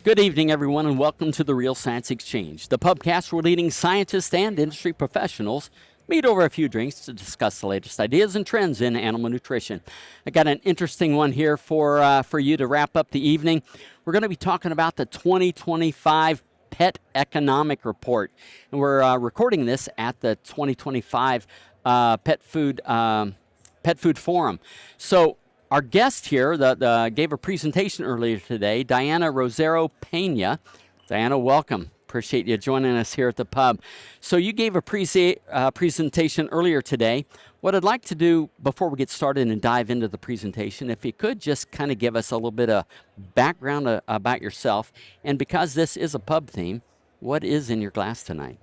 Good evening, everyone, and welcome to the Real Science Exchange, the pubcast where leading scientists and industry professionals meet over a few drinks to discuss the latest ideas and trends in animal nutrition. I got an interesting one here for you to wrap up the evening. We're going to be talking about the 2025 Pet Economic Report, and we're recording this at the 2025 Pet Food Forum. So our guest here gave a presentation earlier today, Diana Rosero-Pena. Diana, welcome. Appreciate you joining us here at the pub. So you gave a presentation earlier today. What I'd like to do before we get started and dive into the presentation, if you could just kind of give us a little bit of background about yourself. And because this is a pub theme, what is in your glass tonight?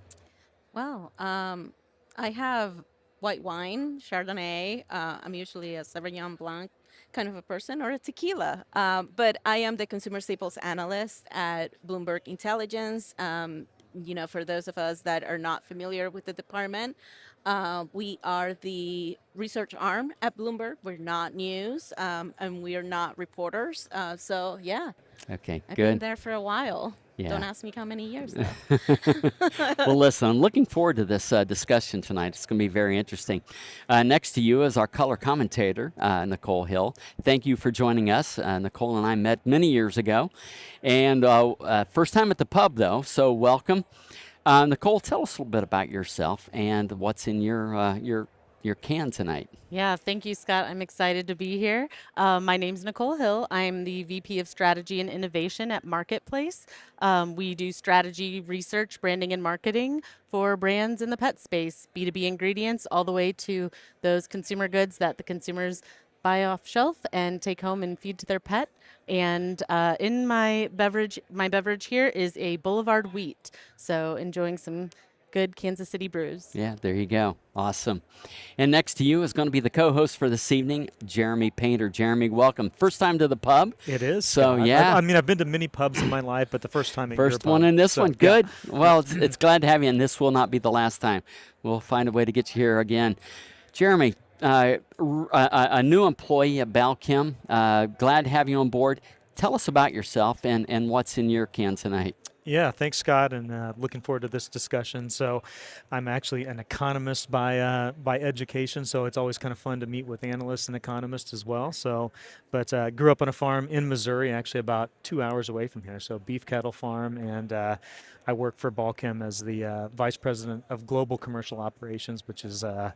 Well, I have white wine, Chardonnay. I'm usually a Sauvignon Blanc kind of a person, or a tequila. But I am the consumer staples analyst at Bloomberg Intelligence. For those of us that are not familiar with the department, we are the research arm at Bloomberg. We're not news, and we are not reporters. So yeah, Okay, I've been good. there for a while. Yeah. Don't ask me how many years though. Well, listen, I'm looking forward to this discussion tonight. It's going to be very interesting. Next to you is our color commentator, Nicole Hill. Thank you for joining us. Nicole and I met many years ago, and first time at the pub, though, so welcome. Nicole, tell us a little bit about yourself and what's in your can tonight. Yeah, thank you, Scott. I'm excited to be here. My name's Nicole Hill. I'm the VP of Strategy and Innovation at Marketplace. We do strategy, research, branding, and marketing for brands in the pet space, B2B ingredients, all the way to those consumer goods that the consumers buy off shelf and take home and feed to their pet. And in my beverage here is a Boulevard Wheat. So enjoying some good Kansas City brews. Yeah, there you go. Awesome. And next to you is going to be the co-host for this evening, Jeremy Painter. Jeremy, welcome. First time to the pub. It is. So, Scott. yeah. I mean, I've been to many pubs in my life, but the first time at your First pub. one in this So, one. yeah. Good. Well, it's glad to have you, and this will not be the last time. We'll find a way to get you here again. Jeremy, a new employee at Balchem. Glad to have you on board. Tell us about yourself and what's in your can tonight. Yeah, thanks, Scott, and looking forward to this discussion. So, I'm actually an economist by education, so it's always kind of fun to meet with analysts and economists as well. So, but grew up on a farm in Missouri, actually about 2 hours away from here. So, beef cattle farm, and I work for Balchem as the vice president of global commercial operations, which is a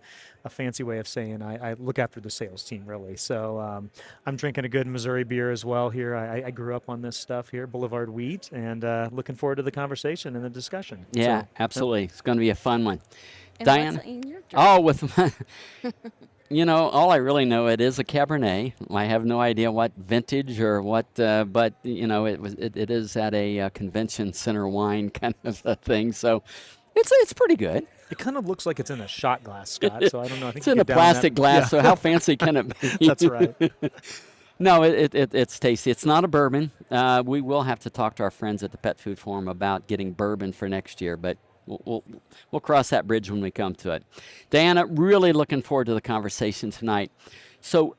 fancy way of saying I look after the sales team, really. So, I'm drinking a good Missouri beer as well here. I grew up on this stuff here, Boulevard Wheat, and looking forward to the conversation and the discussion. Yeah, So, absolutely. It's going to be a fun one. And Diane? what's in your drink? Oh, with my, all I really know, it is a Cabernet. I have no idea what vintage or what, but it is at a convention center wine kind of a thing. So it's pretty good. it kind of looks like it's in a shot glass, Scott. So I don't know. I think It's you in a get down that- plastic glass, Yeah, so how fancy can it be? that's right. No, it's tasty. It's not a bourbon. We will have to talk to our friends at the Pet Food Forum about getting bourbon for next year, but we'll cross that bridge when we come to it. Diana, really looking forward to the conversation tonight. So,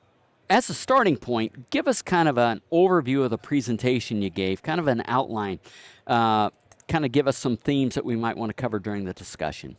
as a starting point, give us kind of an overview of the presentation you gave, kind of an outline. Kind of give us some themes that we might want to cover during the discussion.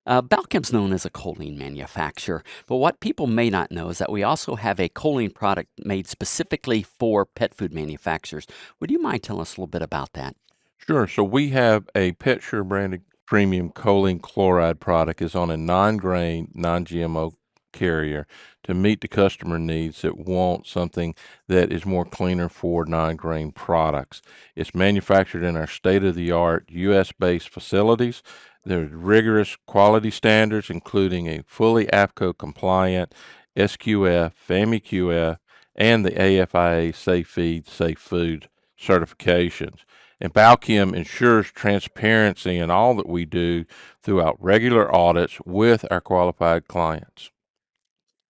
Balchem's known as a choline manufacturer, but what people may not know is that we also have a choline product made specifically for pet food manufacturers. Would you mind telling us a little bit about that? Sure. So we have a PetSure branded premium choline chloride product is on a non-grain, non-GMO carrier to meet the customer needs that want something that is more cleaner for non-grain products. It's manufactured in our state-of-the-art U.S.-based facilities. There's rigorous quality standards, including a fully APCO compliant SQF, FAMIQF, and the AFIA Safe Feed, Safe Food certifications. And Balchem ensures transparency in all that we do throughout regular audits with our qualified clients.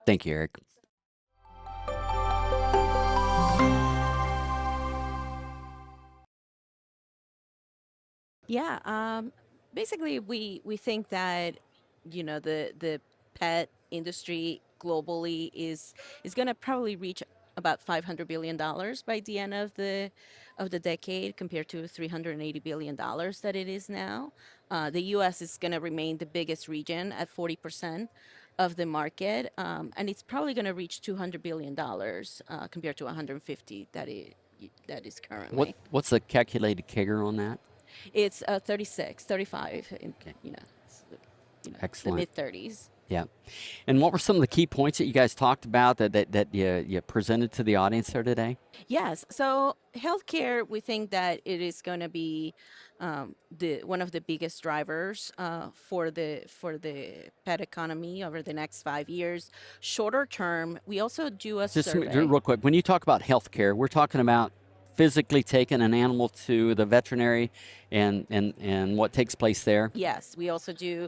Thank you, Eric. Yeah, basically we think that the pet industry globally is going to probably reach about $500 billion by the end of the decade, compared to $380 billion that it is now. The U.S. is going to remain the biggest region at 40% of the market, and it's probably going to reach $200 billion compared to 150 that is currently. What's the calculated CAGR on that? It's 36, 35, it's the Excellent. mid 30s. Yeah. And what were some of the key points that you guys talked about that you presented to the audience there today? Yes. So healthcare, we think that it is going to be the one of the biggest drivers for the pet economy over the next 5 years. Shorter term, we also do a Just survey. real quick, when you talk about healthcare, we're talking about physically taking an animal to the veterinary and what takes place there. Yes, we also do.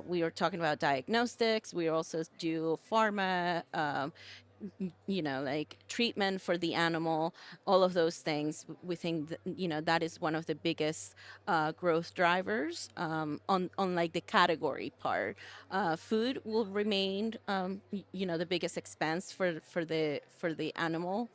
We are talking about diagnostics. We also do pharma. Like treatment for the animal, all of those things. We think that, that is one of the biggest growth drivers on like the category part. Food will remain, the biggest expense for the animal.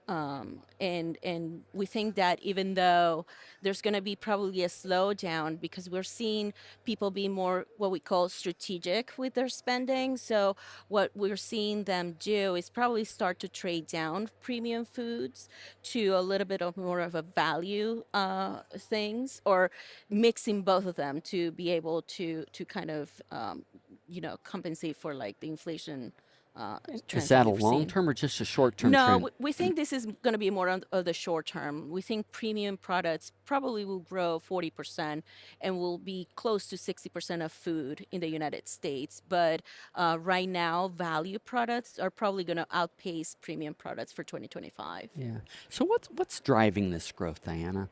And we think that even though there's going to be probably a slowdown, because we're seeing people be more what we call strategic with their spending. So what we're seeing them do is probably start to trade down premium foods to a little bit of more of a value things, or mixing both of them to be able to kind of compensate for like the inflation. Is that a we've long seen. term or just a short term No, trend? we think this is going to be more of the short term. We think premium products probably will grow 40% and will be close to 60% of food in the United States. But right now, value products are probably going to outpace premium products for 2025. Yeah. So what's driving this growth, Diana?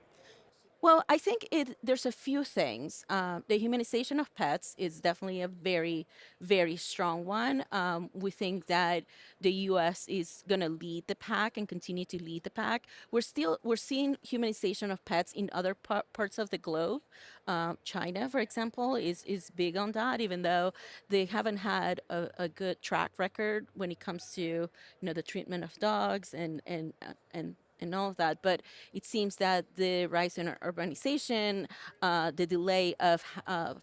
Well, I think there's a few things. The humanization of pets is definitely a very, very strong one. We think that the U.S. is going to lead the pack and continue to lead the pack. We're seeing humanization of pets in other parts of the globe. China, for example, is big on that, even though they haven't had a good track record when it comes to the treatment of dogs and all of that. But it seems that the rise in urbanization, the delay of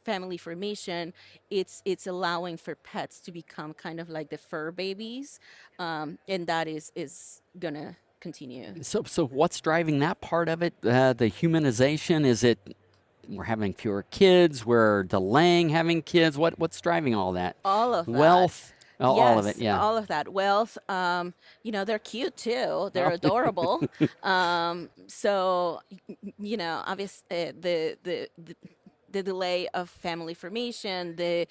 family formation, it's allowing for pets to become kind of like the fur babies, and that is gonna continue. So what's driving that part of it? The humanization? Is it we're having fewer kids? We're delaying having kids? What's driving all that? All of that. Wealth? Oh, all of it, Yes, yeah. all of that. Wealth, they're cute too. They're adorable. So, obviously, the delay of family formation, the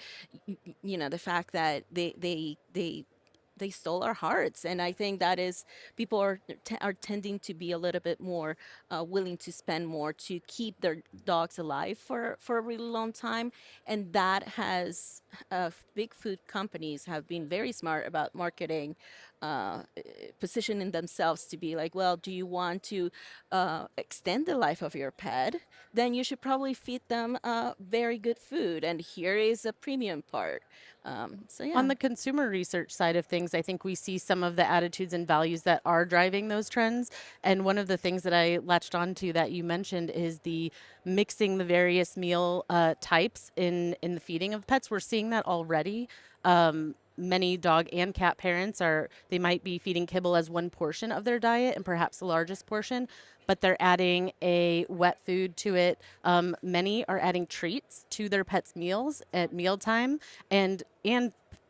fact that they stole our hearts, and I think that is people are tending to be a little bit more willing to spend more to keep their dogs alive for a really long time, and that has big food companies have been very smart about marketing, positioning themselves to be like, well, do you want to extend the life of your pet? Then you should probably feed them very good food, and here is a premium part. So yeah. On the consumer research side of things, I think we see some of the attitudes and values that are driving those trends. And one of the things that I latched onto that you mentioned is the mixing the various meal types in the feeding of pets. We're seeing that already. Many dog and cat parents they might be feeding kibble as one portion of their diet and perhaps the largest portion, but they're adding a wet food to it. Many are adding treats to their pets' meals at mealtime, and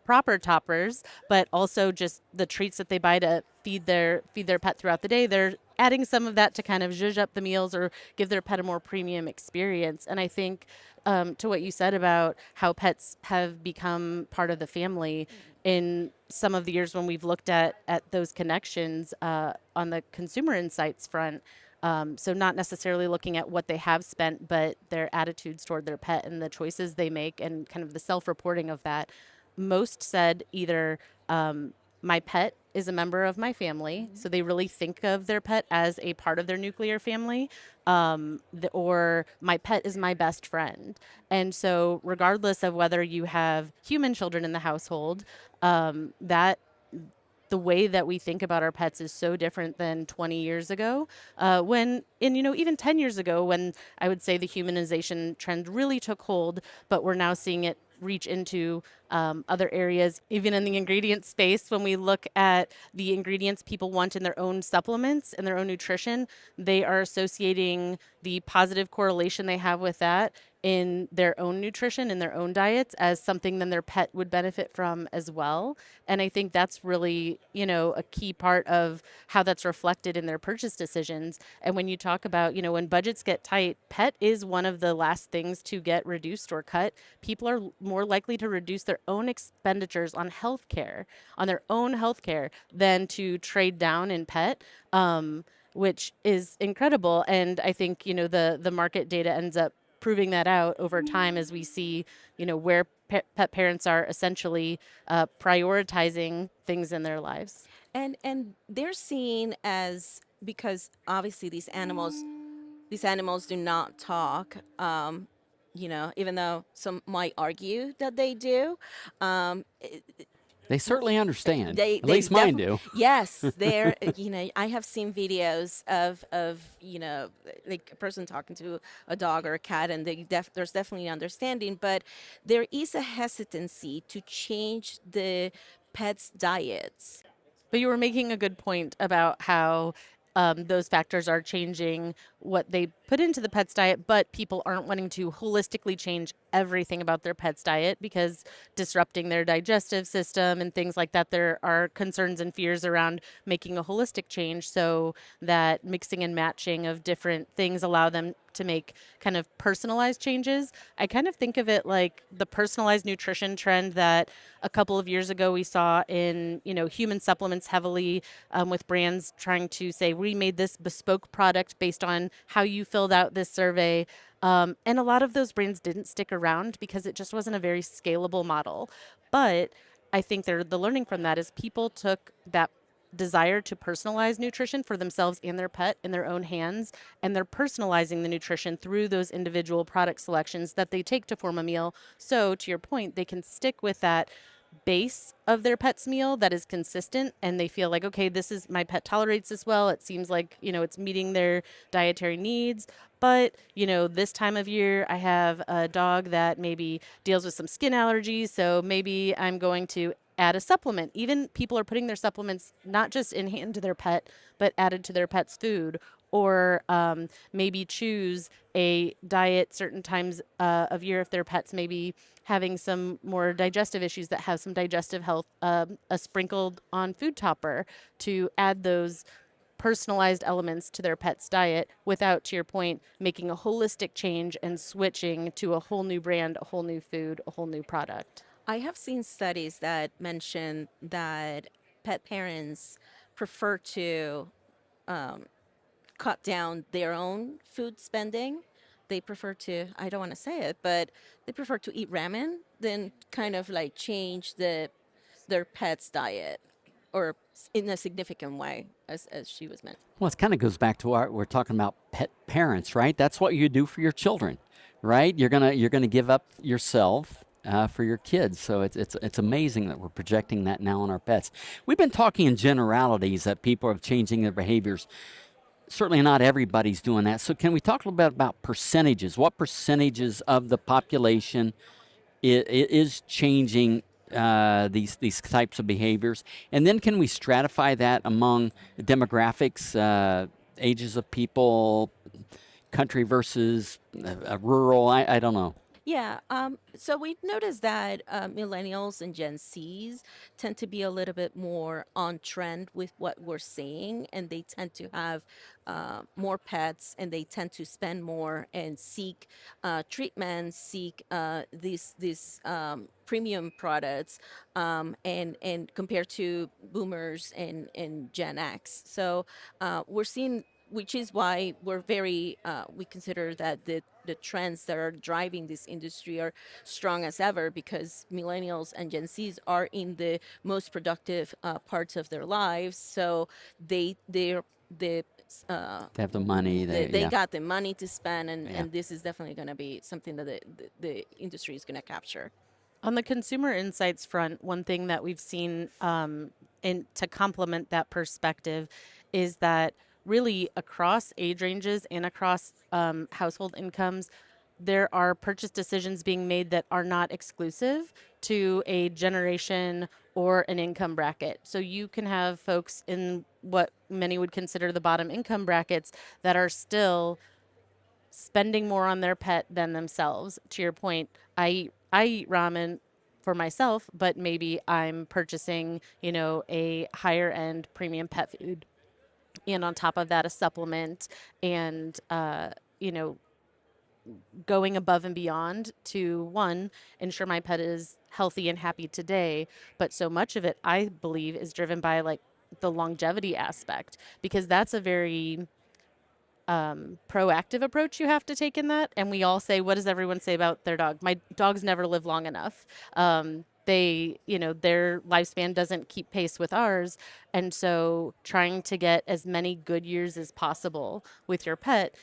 proper toppers, but also just the treats that they buy to feed their pet throughout the day. They're adding some of that to kind of zhuzh up the meals or give their pet a more premium experience. And I think to what you said about how pets have become part of the family in some of the years when we've looked at those connections on the consumer insights front. So not necessarily looking at what they have spent, but their attitudes toward their pet and the choices they make and kind of the self-reporting of that. Most said either my pet is a member of my family, so they really think of their pet as a part of their nuclear family, or my pet is my best friend. And so, regardless of whether you have human children in the household, that the way that we think about our pets is so different than 20 years ago. Even 10 years ago, when I would say the humanization trend really took hold, but we're now seeing it reach into other areas, even in the ingredient space. When we look at the ingredients people want in their own supplements and their own nutrition, they are associating the positive correlation they have with that in their own nutrition, in their own diets, as something then their pet would benefit from as well. And I think that's really, a key part of how that's reflected in their purchase decisions. And when you talk about, when budgets get tight, pet is one of the last things to get reduced or cut. People are more likely to reduce their own expenditures on healthcare, on their own healthcare, than to trade down in pet. Which is incredible. And I think, the market data ends up proving that out over time as we see, where pet parents are essentially prioritizing things in their lives. And they're seen as, because obviously these animals do not talk. Even though some might argue that they do, They certainly understand. they At least mine do. yes, they're I have seen videos of like a person talking to a dog or a cat, and there's definitely understanding, but there is a hesitancy to change the pets' diets. But you were making a good point about how those factors are changing what they put into the pet's diet, but people aren't wanting to holistically change everything about their pet's diet because disrupting their digestive system and things like that. There are concerns and fears around making a holistic change, so that mixing and matching of different things allow them to make kind of personalized changes. I kind of think of it like the personalized nutrition trend that a couple of years ago we saw in, human supplements heavily, with brands trying to say, we made this bespoke product based on how you filled out this survey. And a lot of those brands didn't stick around because it just wasn't a very scalable model. But I think the learning from that is people took that desire to personalize nutrition for themselves and their pet in their own hands, and they're personalizing the nutrition through those individual product selections that they take to form a meal. So to your point, they can stick with that base of their pet's meal that is consistent, and they feel like, okay, this is, my pet tolerates this well, it seems like it's meeting their dietary needs. But this time of year I have a dog that maybe deals with some skin allergies, so maybe I'm going to add a supplement. Even people are putting their supplements not just in hand to their pet, but added to their pet's food. Or maybe choose a diet certain times of year if their pet's maybe having some more digestive issues that have some digestive health, a sprinkled on food topper to add those personalized elements to their pet's diet without, to your point, making a holistic change and switching to a whole new brand, a whole new food, a whole new product. I have seen studies that mention that pet parents prefer to cut down their own food spending. They prefer to, I don't want to say it, but they prefer to eat ramen than kind of like change their pet's diet, or in a significant way, as she was mentioning. Well, it kind of goes back to what we're talking about, pet parents, right? That's what you do for your children, right? You're gonna give up yourself for your kids. So it's amazing that we're projecting that now on our pets. We've been talking in generalities that people are changing their behaviors. Certainly not everybody's doing that. So can we talk a little bit about percentages? What percentages of the population is changing these types of behaviors? And then can we stratify that among demographics, ages of people, country versus rural? I don't know. Yeah. So we noticed that millennials and Gen Zs tend to be a little bit more on trend with what we're seeing, and they tend to have more pets, and they tend to spend more and seek treatments, seek these premium products, and compared to Boomers and Gen X. So we're seeing which is why we're very we consider that the trends that are driving this industry are strong as ever, because millennials and Gen Zs are in the most productive parts of their lives, so they're the They have the money. they Yeah. got the money to spend, Yeah. and this is definitely going to be something that the industry is going to capture. On the consumer insights front, one thing that we've seen and to complement that perspective is that really across age ranges and across household incomes, there are purchase decisions being made that are not exclusive to a generation or an income bracket. So you can have folks in what many would consider the bottom income brackets that are still spending more on their pet than themselves. To your point, I eat ramen for myself, but maybe I'm purchasing, a higher end premium pet food, and on top of that, a supplement, and you know, going above and beyond to one, ensure my pet is healthy and happy today. But so much of it, I believe, is driven by like the longevity aspect, because that's a very proactive approach you have to take in that. And we all say, what does everyone say about their dog? My dogs never live long enough. Their lifespan doesn't keep pace with ours. And so trying to get as many good years as possible with your pet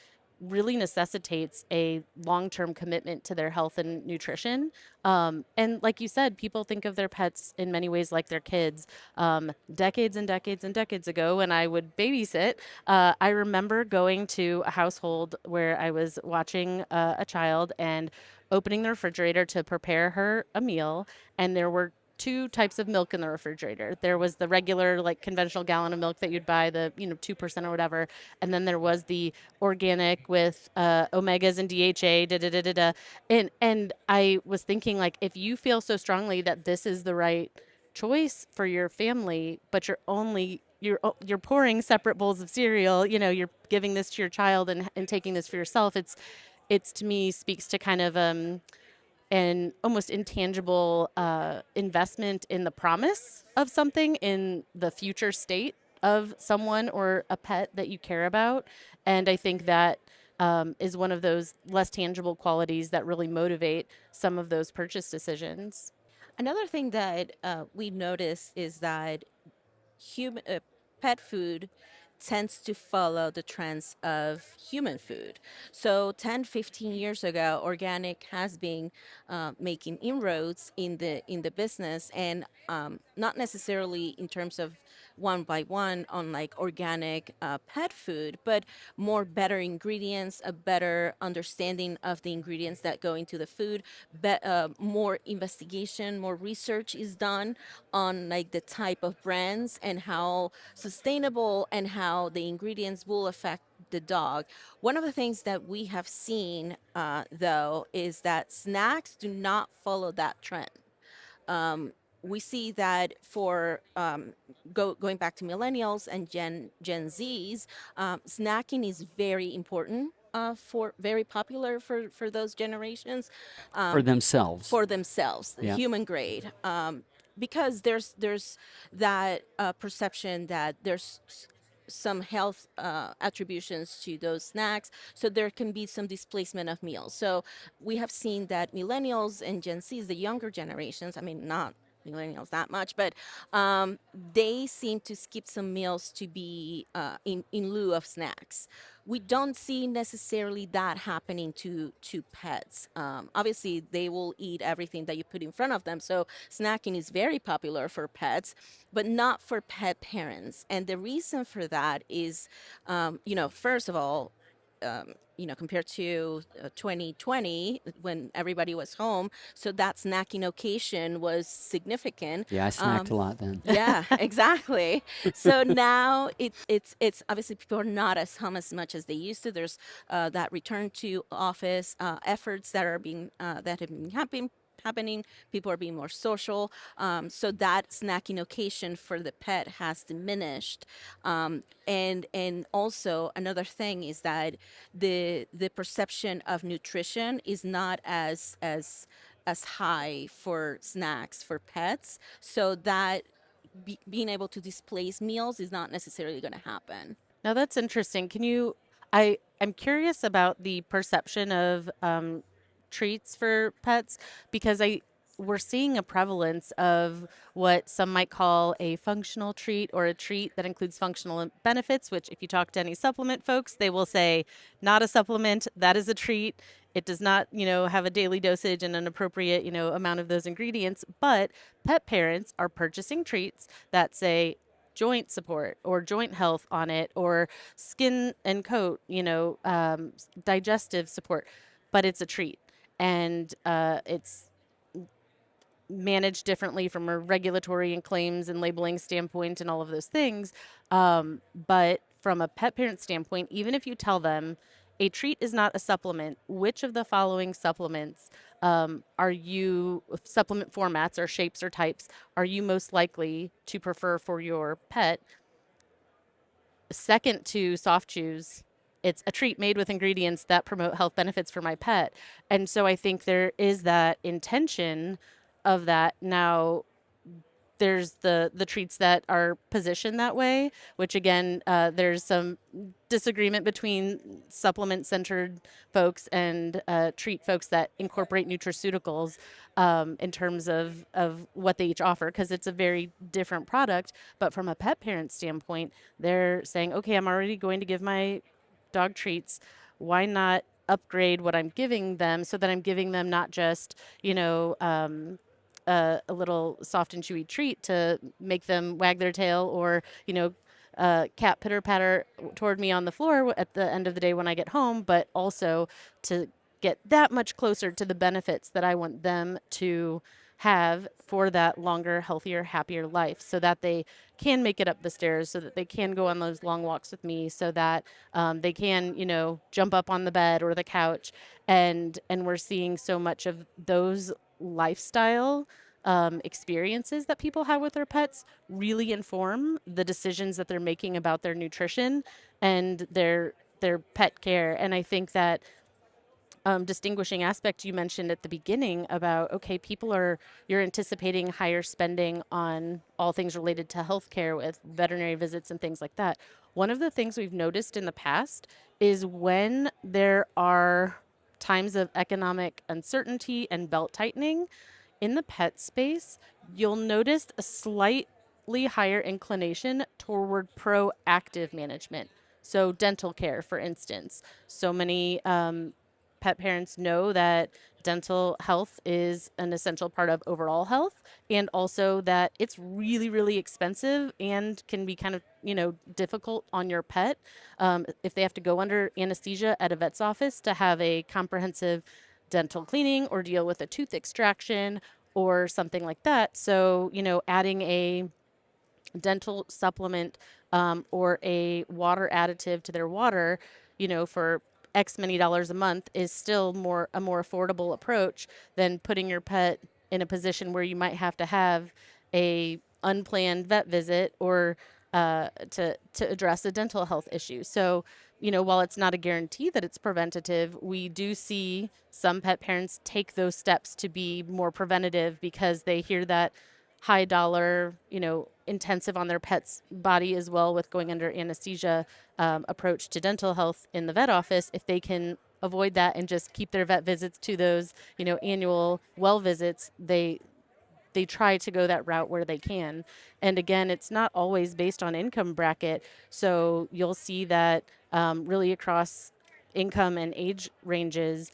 really necessitates a long-term commitment to their health and nutrition. And like you said, people think of their pets in many ways like their kids. Decades and decades and decades ago, when I would babysit, I remember going to a household where I was watching a child and opening the refrigerator to prepare her a meal, and there were two types of milk in the refrigerator. There was the regular, like conventional gallon of milk that you'd buy, the 2% or whatever, and then there was the organic with omegas and DHA, da da da da da. And I was thinking, like, if you feel so strongly that this is the right choice for your family, but you're pouring separate bowls of cereal, you're giving this to your child and taking this for yourself. It's to me speaks to kind of an almost intangible investment in the promise of something in the future state of someone or a pet that you care about. And I think that is one of those less tangible qualities that really motivate some of those purchase decisions. Another thing that we notice is that human pet food tends to follow the trends of human food. So 10, 15 years ago, organic has been making inroads in the business, and not necessarily in terms of one by one on like organic pet food, but more better ingredients, a better understanding of the ingredients that go into the food, more investigation, more research is done on like the type of brands and how sustainable and how the ingredients will affect the dog. One of the things that we have seen, though, is that snacks do not follow that trend. Um, we see that for going back to millennials and Gen Zs, snacking is very important. For very popular for those generations, For um, themselves. for themselves, Yeah. human grade, because there's that perception that there's some health attributions to those snacks, so there can be some displacement of meals. So we have seen that millennials and Gen Zs, the younger generations, I mean, not millennials that much, but they seem to skip some meals to be in lieu of snacks. We don't see necessarily that happening to pets. Obviously, they will eat everything that you put in front of them. So snacking is very popular for pets, but not for pet parents. And the reason for that is, first of all, compared to 2020 when everybody was home, so that snacking occasion was significant. Yeah, I snacked a lot then. Yeah, exactly. So now it's obviously people are not as home as much as they used to. There's that return to office efforts that are being that have been happening. People are being more social. So that snacking occasion for the pet has diminished. And also another thing is that the perception of nutrition is not as high for snacks for pets. So that being able to displace meals is not necessarily going to happen. Now that's interesting. I'm curious about the perception of treats for pets because we're seeing a prevalence of what some might call a functional treat or a treat that includes functional benefits, which if you talk to any supplement folks, they will say, not a supplement, that is a treat. It does not, have a daily dosage and an appropriate, amount of those ingredients. But pet parents are purchasing treats that say joint support or joint health on it or skin and coat, digestive support, but it's a treat. And it's managed differently from a regulatory and claims and labeling standpoint and all of those things. But from a pet parent standpoint, even if you tell them a treat is not a supplement, which of the following supplements supplement formats or shapes or types, are you most likely to prefer for your pet? Second to soft chews, it's a treat made with ingredients that promote health benefits for my pet. And so I think there is that intention of that. Now, there's the treats that are positioned that way, which again, there's some disagreement between supplement centered folks and treat folks that incorporate nutraceuticals in terms of what they each offer, because it's a very different product. But from a pet parent standpoint, they're saying, okay, I'm already going to give my dog treats. Why not upgrade what I'm giving them so that I'm giving them not just, a little soft and chewy treat to make them wag their tail or, cat pitter patter toward me on the floor at the end of the day when I get home, but also to get that much closer to the benefits that I want them to have for that longer, healthier, happier life so that they can make it up the stairs, so that they can go on those long walks with me, so that they can, jump up on the bed or the couch. And we're seeing so much of those lifestyle experiences that people have with their pets really inform the decisions that they're making about their nutrition and their pet care. And I think that distinguishing aspect you mentioned at the beginning about, okay, you're anticipating higher spending on all things related to healthcare with veterinary visits and things like that. One of the things we've noticed in the past is when there are times of economic uncertainty and belt tightening in the pet space, you'll notice a slightly higher inclination toward proactive management. So dental care, for instance. So many pet parents know that dental health is an essential part of overall health, and also that it's really, really expensive and can be kind of, difficult on your pet if they have to go under anesthesia at a vet's office to have a comprehensive dental cleaning or deal with a tooth extraction or something like that. So, adding a dental supplement or a water additive to their water, for X many dollars a month is still a more affordable approach than putting your pet in a position where you might have to have a unplanned vet visit or to address a dental health issue. So, while it's not a guarantee that it's preventative, we do see some pet parents take those steps to be more preventative because they hear that high dollar, intensive on their pet's body as well with going under anesthesia approach to dental health in the vet office. If they can avoid that and just keep their vet visits to those, annual well visits, they try to go that route where they can. And again, it's not always based on income bracket. So you'll see that really across income and age ranges,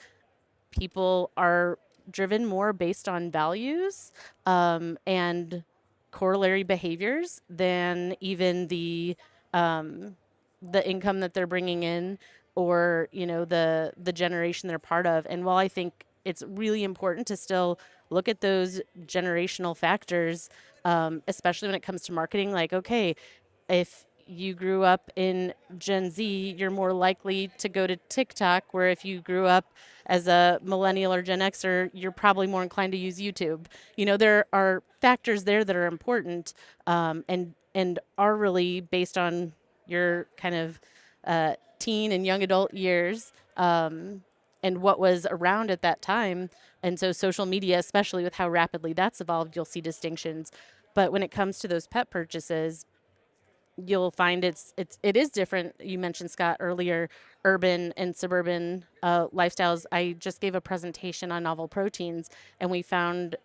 people are driven more based on values and corollary behaviors than even the income that they're bringing in or the generation they're part of. And while I think it's really important to still look at those generational factors, especially when it comes to marketing, like, okay, if you grew up in Gen Z, you're more likely to go to TikTok, where if you grew up as a millennial or Gen Xer, you're probably more inclined to use YouTube. There are factors there that are important and are really based on your kind of teen and young adult years and what was around at that time. And so social media, especially with how rapidly that's evolved, you'll see distinctions. But when it comes to those pet purchases, you'll find it is different. You mentioned, Scott, earlier, urban and suburban lifestyles. I just gave a presentation on novel proteins, and we found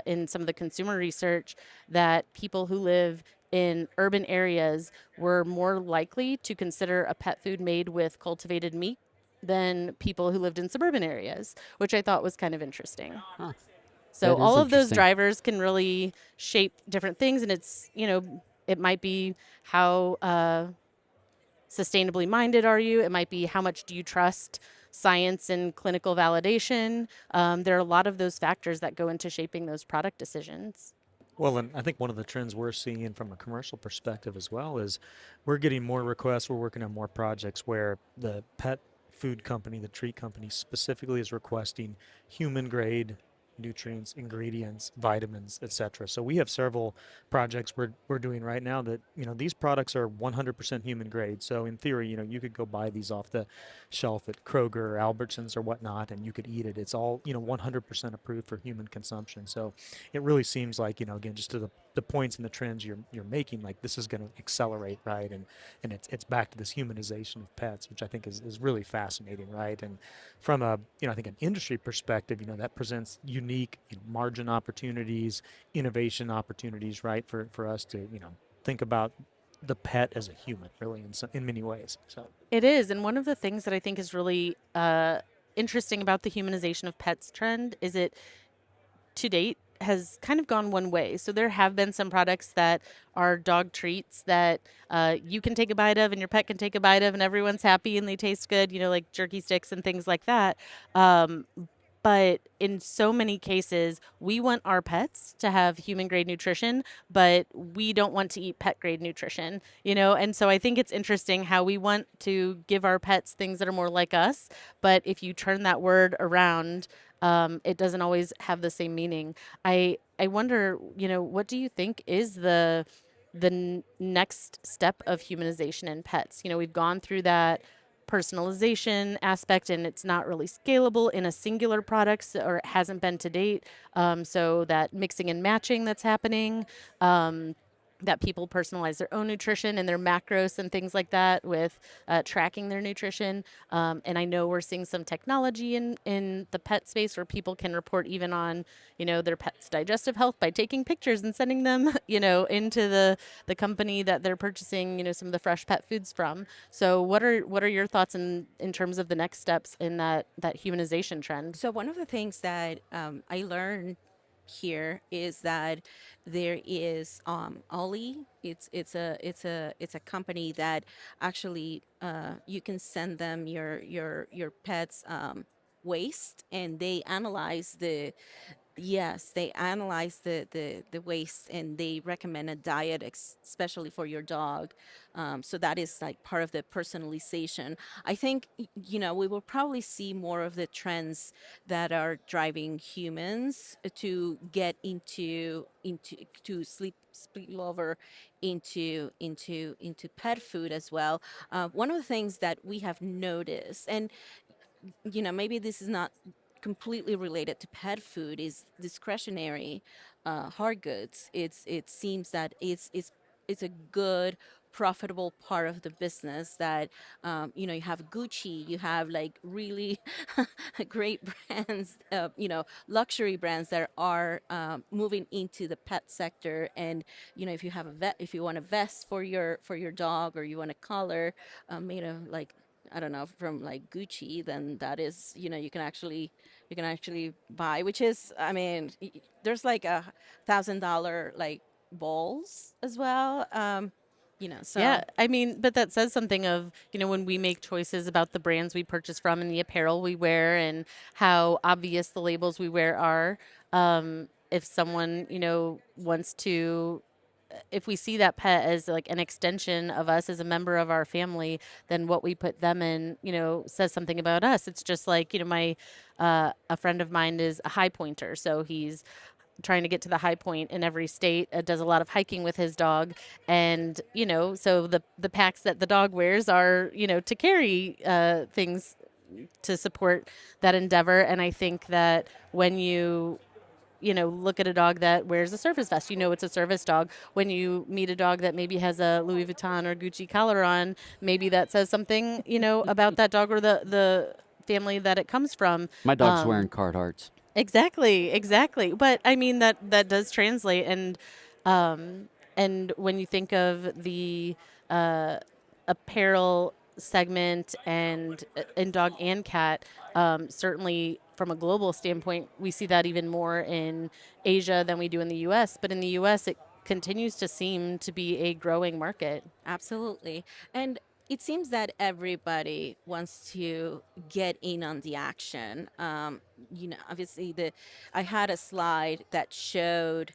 in some of the consumer research that people who live in urban areas were more likely to consider a pet food made with cultivated meat than people who lived in suburban areas, which I thought was kind of interesting. Huh. So That is all of those interesting. drivers can really shape different things, and it might be how sustainably minded are you? It might be how much do you trust science and clinical validation? There are a lot of those factors that go into shaping those product decisions. Well, and I think one of the trends we're seeing from a commercial perspective as well is we're getting more requests. We're working on more projects where the pet food company, the treat company specifically is requesting human grade nutrients, ingredients, vitamins, etc. So we have several projects we're doing right now that, these products are 100% human grade. So in theory, you could go buy these off the shelf at Kroger or Albertsons or whatnot, and you could eat it. It's all, 100% approved for human consumption. So it really seems like, again, just to the points and the trends you're making, like this is going to accelerate, right? And it's back to this humanization of pets, which I think is really fascinating, right? And from a, I think an industry perspective, that presents unique margin opportunities, innovation opportunities, right? For us to, think about the pet as a human, really, in many ways. So It is. And one of the things that I think is really interesting about the humanization of pets trend is it, to date, has kind of gone one way. So there have been some products that are dog treats that you can take a bite of and your pet can take a bite of and everyone's happy and they taste good, like jerky sticks and things like that. But in so many cases, we want our pets to have human grade nutrition, but we don't want to eat pet grade nutrition, And so I think it's interesting how we want to give our pets things that are more like us. But if you turn that word around, it doesn't always have the same meaning. I wonder, what do you think is the next step of humanization in pets? We've gone through that personalization aspect and it's not really scalable in a singular product, or it hasn't been to date. So that mixing and matching that's happening, that people personalize their own nutrition and their macros and things like that with tracking their nutrition. And I know we're seeing some technology in the pet space where people can report even on, their pet's digestive health by taking pictures and sending them, into the company that they're purchasing, some of the fresh pet foods from. So what are your thoughts in terms of the next steps in that humanization trend? So one of the things that I learned here is that there is Ollie. It's a company that actually you can send them your pet's waste, and they analyze the Yes, they analyze the waste and they recommend a diet especially for your dog. So that is like part of the personalization. I think, we will probably see more of the trends that are driving humans to get into to spill over into pet food as well. One of the things that we have noticed, and maybe this is not completely related to pet food, is discretionary hard goods. It seems that it's a good profitable part of the business that you have Gucci, you have like really great brands, luxury brands that are moving into the pet sector. And if you have if you want a vest for your dog, or you want a collar made of like, I don't know, from like Gucci, then that is, you can actually buy, which is, I mean, there's like $1,000 like balls as well. So Yeah, I mean, but that says something of, when we make choices about the brands we purchase from and the apparel we wear and how obvious the labels we wear are. If someone, wants to, if we see that pet as like an extension of us, as a member of our family, then what we put them in, says something about us. It's just like, a friend of mine is a high pointer. So he's trying to get to the high point in every state, does a lot of hiking with his dog. And, so the packs that the dog wears are, to carry things to support that endeavor. And I think that when you look at a dog that wears a service vest, it's a service dog. When you meet a dog that maybe has a Louis Vuitton or Gucci collar on, maybe that says something, about that dog or the family that it comes from. My dog's wearing Carhartts. Exactly, exactly. But I mean that does translate, and when you think of the uh, apparel segment and in dog and cat, certainly from a global standpoint, we see that even more in Asia than we do in the U.S. But in the U.S., it continues to seem to be a growing market. Absolutely. And it seems that everybody wants to get in on the action. Obviously, I had a slide that showed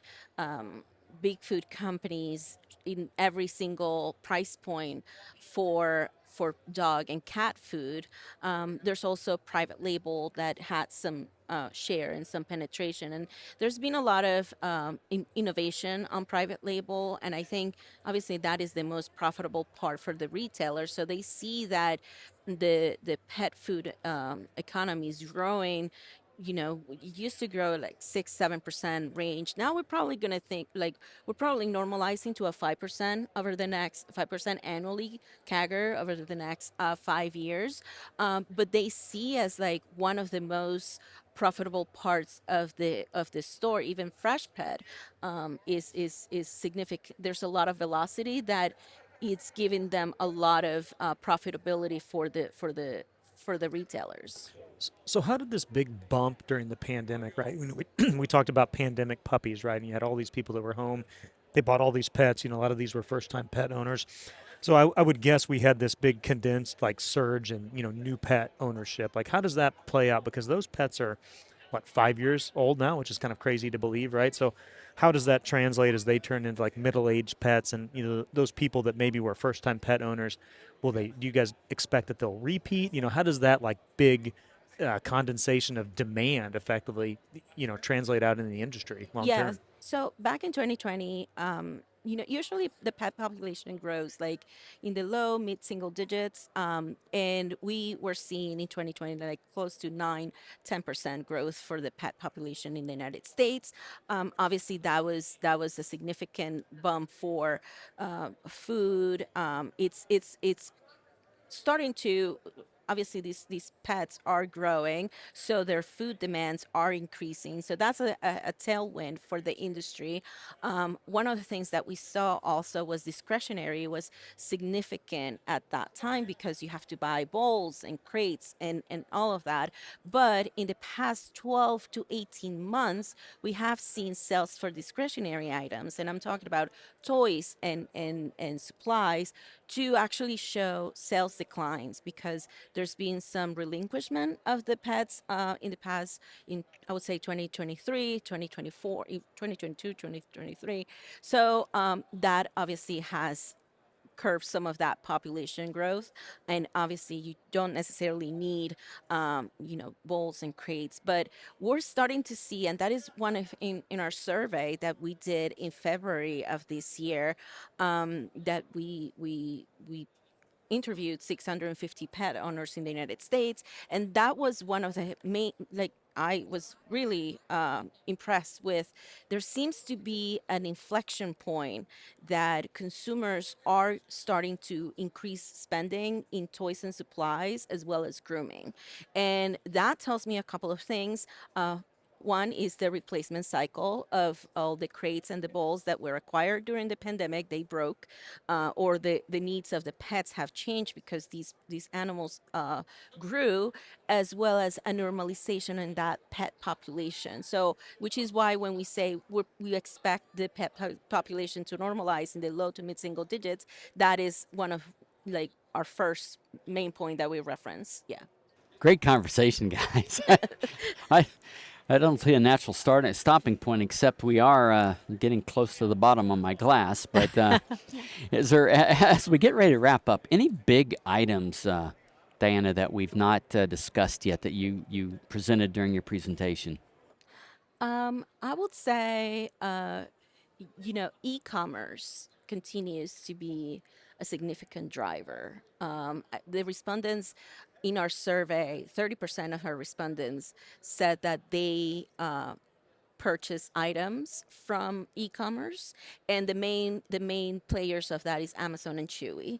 big food companies in every single price point for dog and cat food. There's also private label that had some share and some penetration, and there's been a lot of innovation on private label, and I think obviously that is the most profitable part for the retailer. So they see that the pet food economy is growing. It used to grow like 6-7% range. Now we're probably going to think like we're probably normalizing to a 5% over the next 5% annually CAGR over the next 5 years. But they see as like one of the most profitable parts of the store. Even fresh pet is significant. There's a lot of velocity that it's giving them a lot of profitability for the retailers. So how did this big bump during the pandemic, right? When we talked about pandemic puppies, right? And you had all these people that were home. They bought all these pets. A lot of these were first-time pet owners. So I would guess we had this big condensed like surge in, new pet ownership. Like how does that play out? Because those pets are, what, 5 years old now, which is kind of crazy to believe, right? So how does that translate as they turn into like middle-aged pets and, those people that maybe were first-time pet owners, do you guys expect that they'll repeat? How does that like big condensation of demand effectively, translate out in the industry long Yeah. term? So back in 2020, usually the pet population grows like in the low mid single digits. And we were seeing in 2020 like close to 9-10% growth for the pet population in the United States. Obviously, that was a significant bump for food. It's starting to, obviously these pets are growing, so their food demands are increasing, so that's a tailwind for the industry. One of the things that we saw also was discretionary was significant at that time because you have to buy bowls and crates and all of that. But in the past 12 to 18 months we have seen sales for discretionary items, and I'm talking about toys and supplies, to actually show sales declines because there's been some relinquishment of the pets in the past, in I would say 2023, 2024, 2022, 2023. So that obviously has curb some of that population growth. And obviously, you don't necessarily need, bowls and crates, but we're starting to see, and that is one of in our survey that we did in February of this year, that we interviewed 650 pet owners in the United States, and that was one of the main, like, I was really impressed with. There seems to be an inflection point that consumers are starting to increase spending in toys and supplies as well as grooming. And that tells me a couple of things. One is the replacement cycle of all the crates and the bowls that were acquired during the pandemic. They broke, or the needs of the pets have changed because these animals grew, as well as a normalization in that pet population. So, which is why when we say we expect the pet population to normalize in the low to mid single digits, that is one of like our first main point that we reference. Yeah. Great conversation, guys. I I don't see a natural stopping point, except we are getting close to the bottom of my glass. But is there, as we get ready to wrap up, any big items, Diana, that we've not discussed yet that you presented during your presentation? I would say, e-commerce continues to be a significant driver. The respondents in our survey, 30% of our respondents said that they purchase items from e-commerce, and the main players of that is Amazon and Chewy.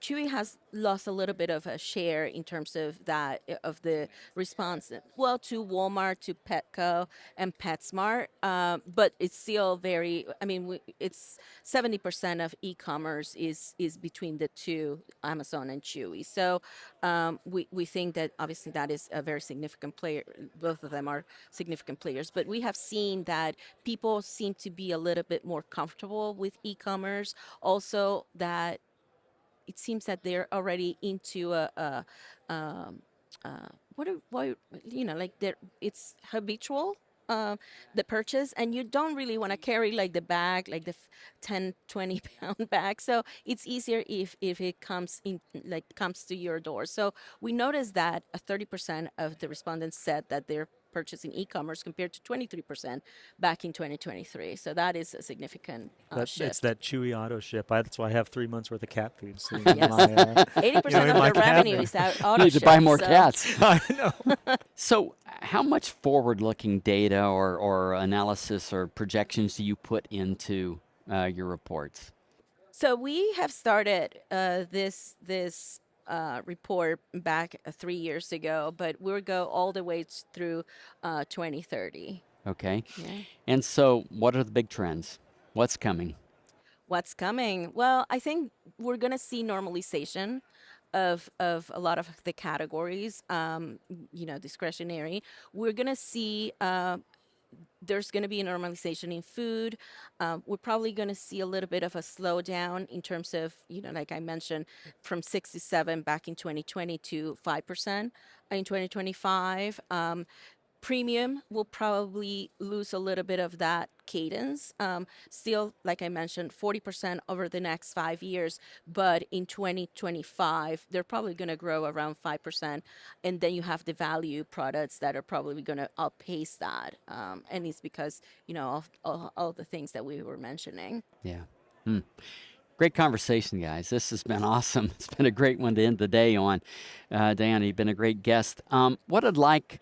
Chewy has lost a little bit of a share in terms of that of the response, well, to Walmart, to Petco, and PetSmart, but it's still very. I mean, it's 70% of e-commerce is between the two, Amazon and Chewy. So we think that obviously that is a very significant player. Both of them are significant players, but we have seen that people seem to be a little bit more comfortable with e-commerce. Also, that it seems that they're already into um, what like it's habitual, the purchase, and you don't really want to carry like the bag, like the 10 20 pound bag. So it's easier if it comes in, like comes to your door. So we noticed that 30% of the respondents said that they're purchasing e-commerce compared to 23% back in 2023. So that is a significant It's shift. that Chewy auto ship. That's why I have 3 months worth of cat food sitting in Yes. my, 80% in of my their revenue cabinet. is out You auto need to buy ship, more so- cats. I know. So, how much forward-looking data or analysis or projections do you put into your reports? So we have started this report back 3 years ago, but we'll go all the way through 2030. Okay. Yeah. And so, what are the big trends? What's coming? What's coming? Well, I think we're going to see normalization of a lot of the categories, discretionary. We're going to see there's going to be a normalization in food. We're probably going to see a little bit of a slowdown in terms of, like I mentioned, from 67 back in 2020 to 5% in 2025. Premium will probably lose a little bit of that cadence. Still, like I mentioned, 40% over the next 5 years, but in 2025, they're probably going to grow around 5%. And then you have the value products that are probably going to outpace that. And it's because, of all the things that we were mentioning. Yeah. Great conversation, guys. This has been awesome. It's been a great one to end the day on. Diana, you've been a great guest. What I'd like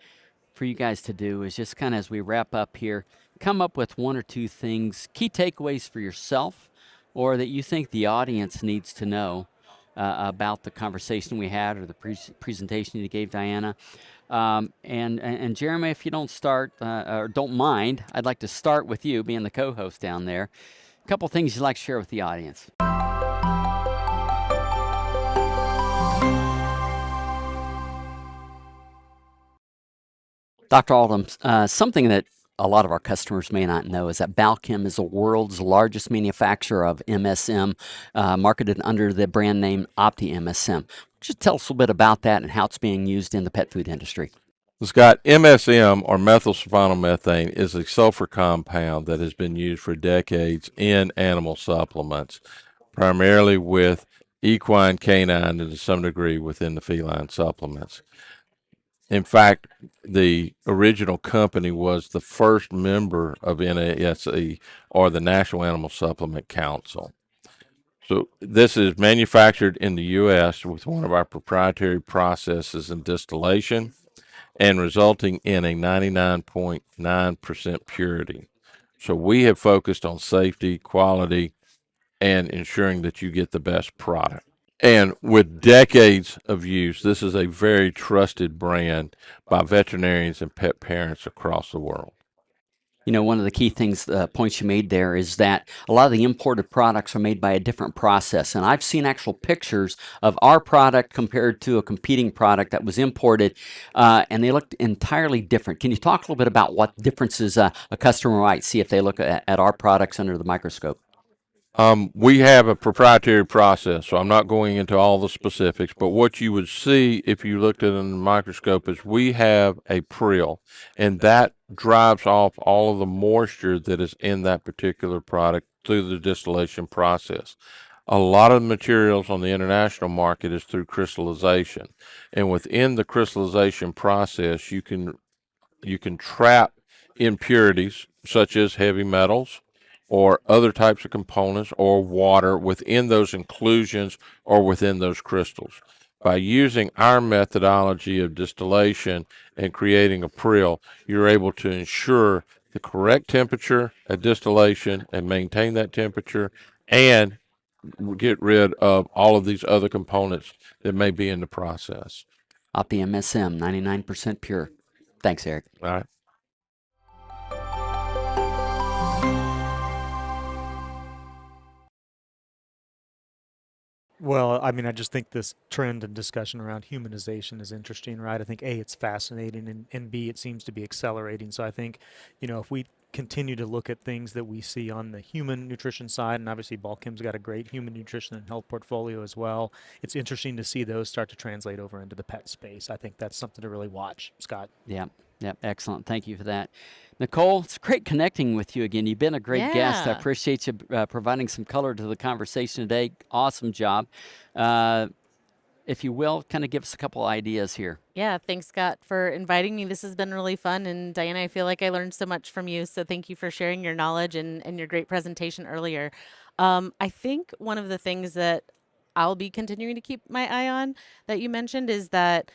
for you guys to do is just kind of as we wrap up here, come up with one or two things, key takeaways for yourself, or that you think the audience needs to know about the conversation we had or the presentation you gave, Diana. And Jeremy, if you don't start or don't mind, I'd like to start with you being the co-host down there. A couple things you'd like to share with the audience. Dr. Oldham, something that a lot of our customers may not know is that Balchem is the world's largest manufacturer of MSM, marketed under the brand name OptiMSM. Just tell us a little bit about that and how it's being used in the pet food industry. Scott, MSM, or methylsulfonomethane, is a sulfur compound that has been used for decades in animal supplements, primarily with equine, canine, and to some degree within the feline supplements. In fact, the original company was the first member of NASE, or the National Animal Supplement Council. So this is manufactured in the U.S. with one of our proprietary processes in distillation and resulting in a 99.9% purity. So we have focused on safety, quality, and ensuring that you get the best product. And with decades of use, this is a very trusted brand by veterinarians and pet parents across the world. You know, one of the key things, points you made there is that a lot of the imported products are made by a different process. And I've seen actual pictures of our product compared to a competing product that was imported, and they looked entirely different. Can you talk a little bit about what differences a customer might see if they look at our products under the microscope? We have a proprietary process, so I'm not going into all the specifics, but what you would see if you looked at it in the microscope is we have a prill, and that drives off all of the moisture that is in that particular product through the distillation process. A lot of the materials on the international market is through crystallization, and within the crystallization process, you can trap impurities such as heavy metals or other types of components or water within those inclusions or within those crystals. By using our methodology of distillation and creating a prill, you're able to ensure the correct temperature at distillation and maintain that temperature and get rid of all of these other components that may be in the process. OptiMSM, 99% pure. Thanks, Eric. All right. Well, I mean, I just think this trend and discussion around humanization is interesting, right? I think A, it's fascinating, and B, it seems to be accelerating. So I think, if we continue to look at things that we see on the human nutrition side, and obviously Balchem's got a great human nutrition and health portfolio as well, it's interesting to see those start to translate over into the pet space. I think that's something to really watch, Scott. Yeah, excellent. Thank you for that. Nicole, it's great connecting with you again. You've been a great guest. I Yeah. appreciate you providing some color to the conversation today. Awesome job. If you will, kind of give us a couple ideas here. Yeah, thanks, Scott, for inviting me. This has been really fun. And Diana, I feel like I learned so much from you. So thank you for sharing your knowledge and your great presentation earlier. I think one of the things that I'll be continuing to keep my eye on that you mentioned is that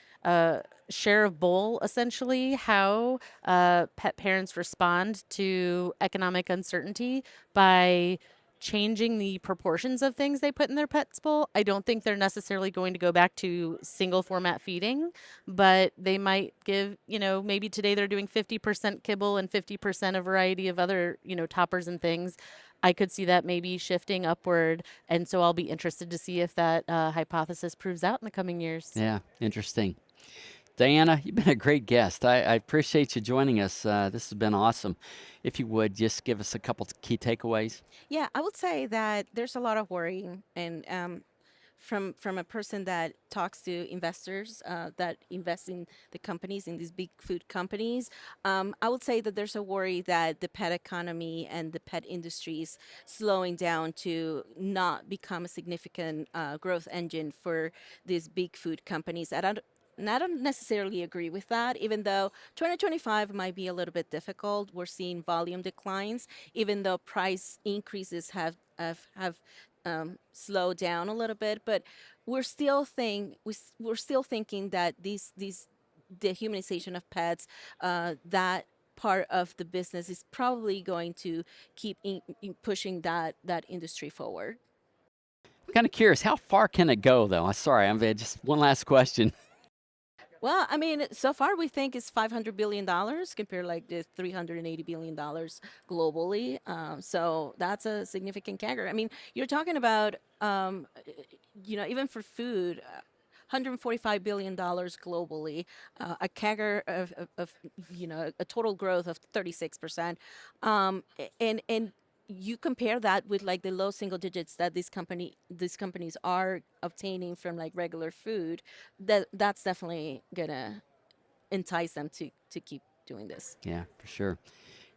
share of bowl, essentially, how pet parents respond to economic uncertainty by changing the proportions of things they put in their pet's bowl. I don't think they're necessarily going to go back to single format feeding, but they might give, maybe today they're doing 50% kibble and 50% a variety of other, toppers and things. I could see that maybe shifting upward. And so I'll be interested to see if that hypothesis proves out in the coming years. Yeah, interesting. Diana, you've been a great guest. I appreciate you joining us. This has been awesome. If you would, just give us a couple key takeaways. Yeah, I would say that there's a lot of worry, and from a person that talks to investors that invest in the companies, in these big food companies, I would say that there's a worry that the pet economy and the pet industry is slowing down to not become a significant growth engine for these big food companies. And I don't necessarily agree with that, even though 2025 might be a little bit difficult. We're seeing volume declines, even though price increases have slowed down a little bit. But we're still thinking that the humanization of pets, that part of the business is probably going to keep pushing that industry forward. I'm kind of curious, how far can it go, though? Sorry, I'm just one last question. Well, I mean, so far we think it's $500 billion compared like the $380 billion globally. So that's a significant CAGR. I mean, you're talking about, even for food, $145 billion globally, a CAGR of a total growth of 36%. And you compare that with like the low single digits that these companies are obtaining from like regular food, that's definitely gonna entice them to keep doing this. Yeah, for sure.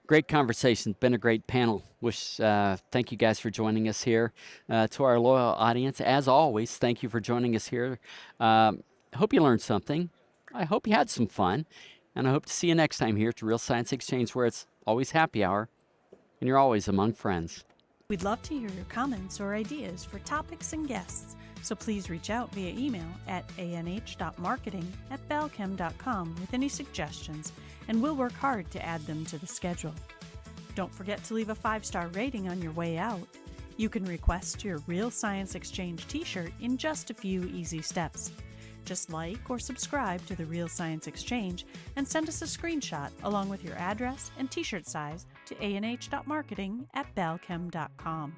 Great conversation. Been a great panel. Thank you guys for joining us here. To our loyal audience, as always, thank you for joining us here. I hope you learned something. I hope you had some fun. And I hope to see you next time here at the Real Science Exchange, where it's always happy hour and you're always among friends. We'd love to hear your comments or ideas for topics and guests, so please reach out via email at anh.marketing@balchem.com with any suggestions, and we'll work hard to add them to the schedule. Don't forget to leave a 5-star rating on your way out. You can request your Real Science Exchange t-shirt in just a few easy steps. Just like or subscribe to the Real Science Exchange and send us a screenshot along with your address and t-shirt size to anh.marketing@balchem.com.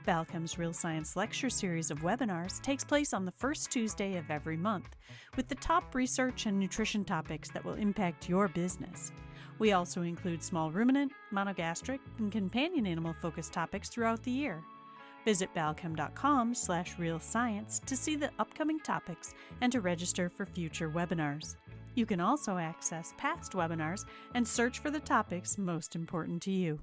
Balchem's Real Science Lecture Series of webinars takes place on the first Tuesday of every month, with the top research and nutrition topics that will impact your business. We also include small ruminant, monogastric, and companion animal-focused topics throughout the year. Visit balchem.com/realscience to see the upcoming topics and to register for future webinars. You can also access past webinars and search for the topics most important to you.